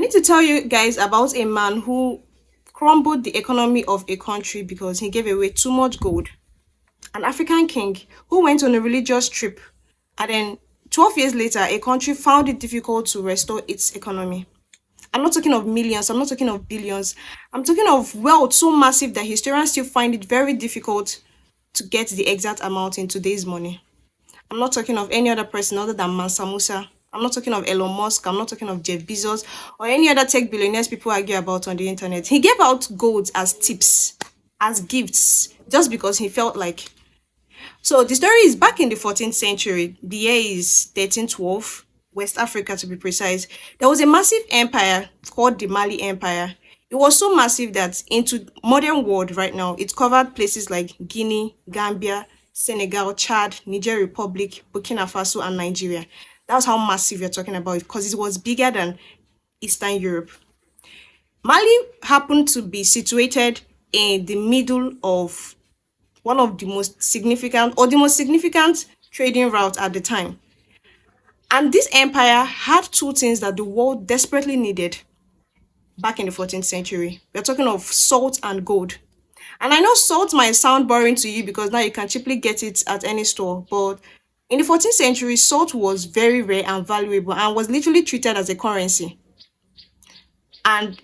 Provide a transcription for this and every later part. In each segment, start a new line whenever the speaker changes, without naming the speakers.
need to tell you guys about a man who crumbled the economy of a country because he gave away too much gold. An African king who went on a religious trip, and then 12 years later, a country found it difficult to restore its economy. I'm not talking of millions, I'm not talking of billions. I'm talking of wealth so massive that historians still find it very difficult to get the exact amount in today's money. I'm not talking of any other person other than Mansa Musa. I'm not talking of Elon Musk. I'm not talking of Jeff Bezos or any other tech billionaires people argue about on the internet. He gave out gold as tips, as gifts, just because he felt like. So the story is back in the 14th century. The year is 1312, West Africa to be precise. There was a massive empire called the Mali Empire. It was so massive that into modern world right now, it covered places like Guinea, Gambia, Senegal, Chad, Niger Republic, Burkina Faso, and Nigeria. That's how massive you're talking about because it was bigger than Eastern Europe. Mali happened to be situated in the middle of one of the most significant or the most significant trading route at the time. And this empire had two things that the world desperately needed back in the 14th century. We're talking of salt and gold. And I know salt might sound boring to you because now you can cheaply get it at any store, but in the 14th century, salt was very rare and valuable and was literally treated as a currency. And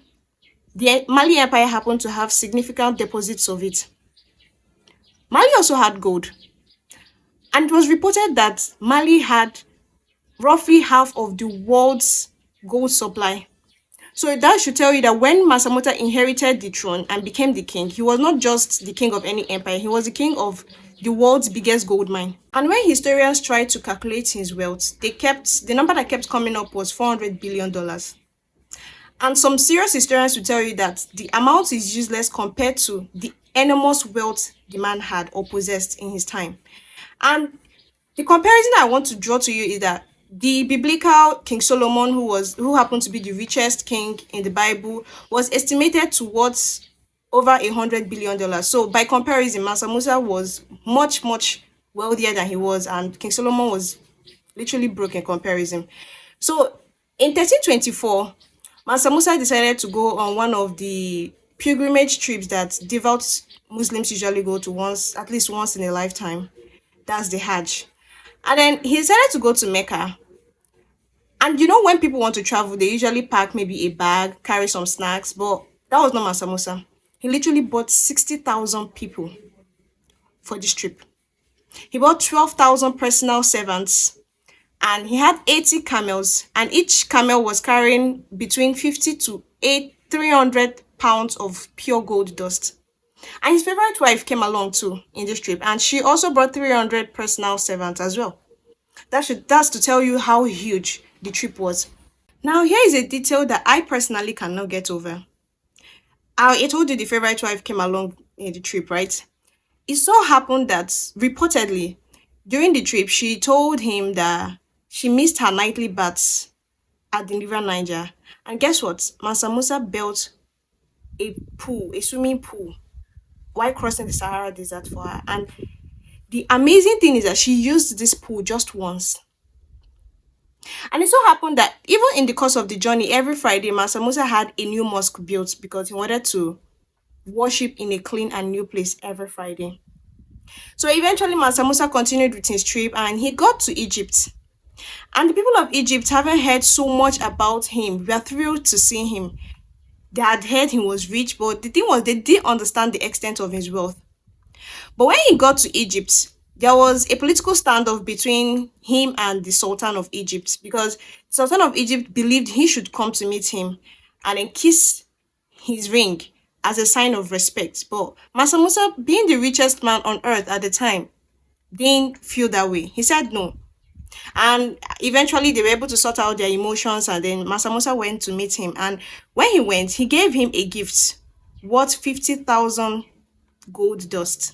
the Mali Empire happened to have significant deposits of it. Mali also had gold, and it was reported that Mali had roughly half of the world's gold supply. So that should tell you that when Mansa Musa inherited the throne and became the king, he was not just the king of any empire, he was the king of the world's biggest gold mine. And when historians tried to calculate his wealth, the number that kept coming up was $400 billion. And some serious historians will tell you that the amount is useless compared to the enormous wealth the man had or possessed in his time. And the comparison I want to draw to you is that the biblical King Solomon, who happened to be the richest king in the Bible, was estimated to worth over $100 billion. So by comparison, Mansa Musa was much wealthier than he was, and King Solomon was literally broke in comparison. So in 1324, Mansa Musa decided to go on one of the pilgrimage trips that devout Muslims usually go to once, at least once in a lifetime. That's the Hajj. And then he decided to go to Mecca. And you know, when people want to travel, they usually pack maybe a bag, carry some snacks, but that was not Mansa Musa. He literally bought 60,000 people for this trip. He bought 12,000 personal servants, and he had 80 camels, and each camel was carrying between 50 to 300 pounds of pure gold dust. And his favorite wife came along too in this trip, and she also brought 300 personal servants as well. That's to tell you how huge the trip was. Now, here is a detail that I personally cannot get over. I told you the favorite wife came along in the trip, right? It so happened that reportedly during the trip, she told him that she missed her nightly baths at the River Niger. And guess what? Mansa Musa built a swimming pool, while crossing the Sahara Desert for her. And the amazing thing is that she used this pool just once. And it so happened that even in the course of the journey, every Friday, Mansa Musa had a new mosque built because he wanted to worship in a clean and new place every Friday. So eventually, Mansa Musa continued with his trip and he got to Egypt. And the people of Egypt haven't heard so much about him. We are thrilled to see him. They had heard he was rich, but the thing was, they didn't understand the extent of his wealth. But when he got to Egypt, there was a political standoff between him and the Sultan of Egypt because the Sultan of Egypt believed he should come to meet him and then kiss his ring as a sign of respect. But Mansa Musa, being the richest man on earth at the time, didn't feel that way. He said no. And eventually they were able to sort out their emotions, and then Mansa Musa went to meet him. And when he went, he gave him a gift worth 50,000 gold dust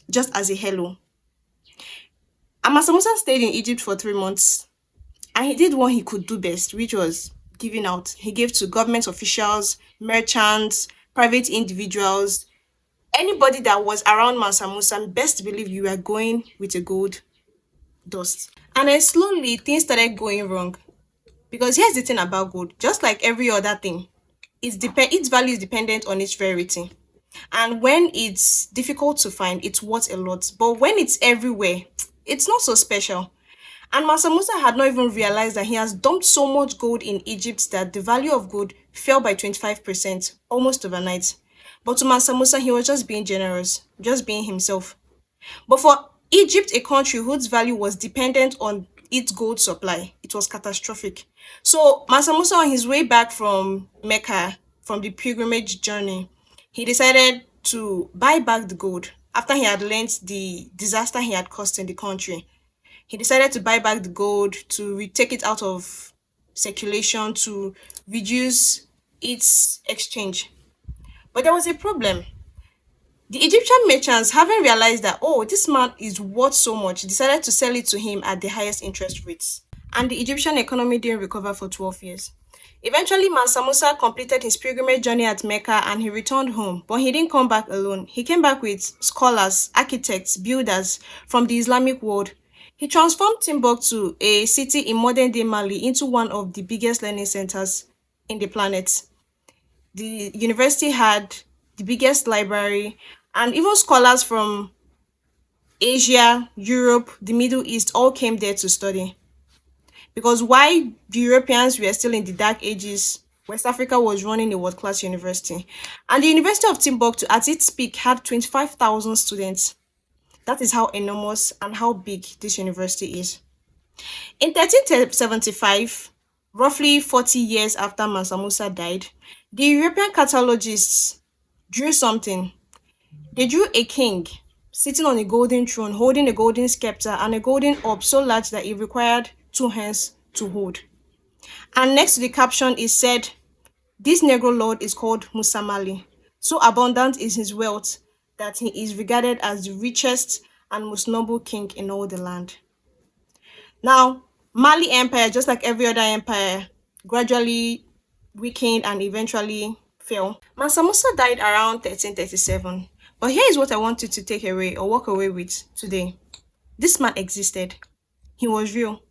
just as a hello. And Mansa Musa stayed in Egypt for 3 months, and he did what he could do best, which was giving out. He gave to government officials, merchants, private individuals, anybody that was around Mansa Musa. Best believe you were going with a gold dust. And then slowly things started going wrong. Because here's the thing about gold, just like every other thing, its value is dependent on its rarity. And when it's difficult to find, it's worth a lot. But when it's everywhere, it's not so special. And Mansa Musa had not even realized that he has dumped so much gold in Egypt that the value of gold fell by 25% almost overnight. But to Mansa Musa, he was just being generous, just being himself. But for Egypt, a country whose value was dependent on its gold supply, it was catastrophic. So Mansa Musa, on his way back from Mecca, from the pilgrimage journey, he decided to buy back the gold after he had learnt the disaster he had caused in the country. He decided to buy back the gold, to take it out of circulation, to reduce its exchange. But there was a problem. The Egyptian merchants, having realized that, oh, this man is worth so much, decided to sell it to him at the highest interest rates. And the Egyptian economy didn't recover for 12 years. Eventually, Mansa Musa completed his pilgrimage journey at Mecca and he returned home. But he didn't come back alone. He came back with scholars, architects, builders from the Islamic world. He transformed Timbuktu, a city in modern day Mali, into one of the biggest learning centers in the planet. The university had the biggest library, and even scholars from Asia, Europe, the Middle East all came there to study. Because while the Europeans were still in the dark ages, West Africa was running a world class university. And the University of Timbuktu, at its peak, had 25,000 students. That is how enormous and how big this university is. In 1375, roughly 40 years after Mansa Musa died, the European catalogists drew something. They drew a king sitting on a golden throne, holding a golden scepter and a golden orb so large that it required two hands to hold. And next to the caption is said, this Negro lord is called Musa Mali. So abundant is his wealth that he is regarded as the richest and most noble king in all the land. Now, Mali Empire, just like every other empire, gradually weakened and eventually fell. Mansa Musa died around 1337. But here is what I want you to take away or walk away with today. This man existed. He was real.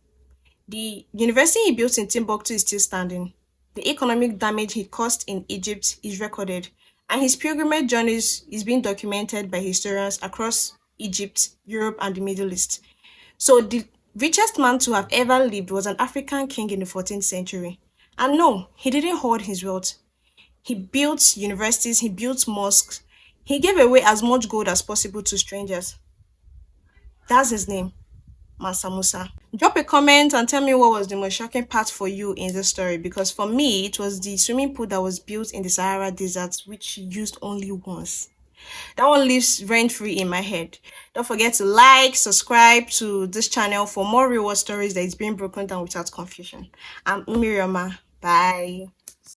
The university he built in Timbuktu is still standing. The economic damage he caused in Egypt is recorded, and his pilgrimage journeys is being documented by historians across Egypt, Europe, and the Middle East. So the richest man to have ever lived was an African king in the 14th century. And no, he didn't hoard his wealth. He built universities, he built mosques, he gave away as much gold as possible to strangers. That's his name, Mansa Musa. Drop a comment and tell me what was the most shocking part for you in this story, because for me, it was the swimming pool that was built in the Sahara Desert, which he used only once. That one lives rent free in my head. Don't forget to like, subscribe to this channel for more real world stories that is being broken down without confusion. I'm Miriama. Bye.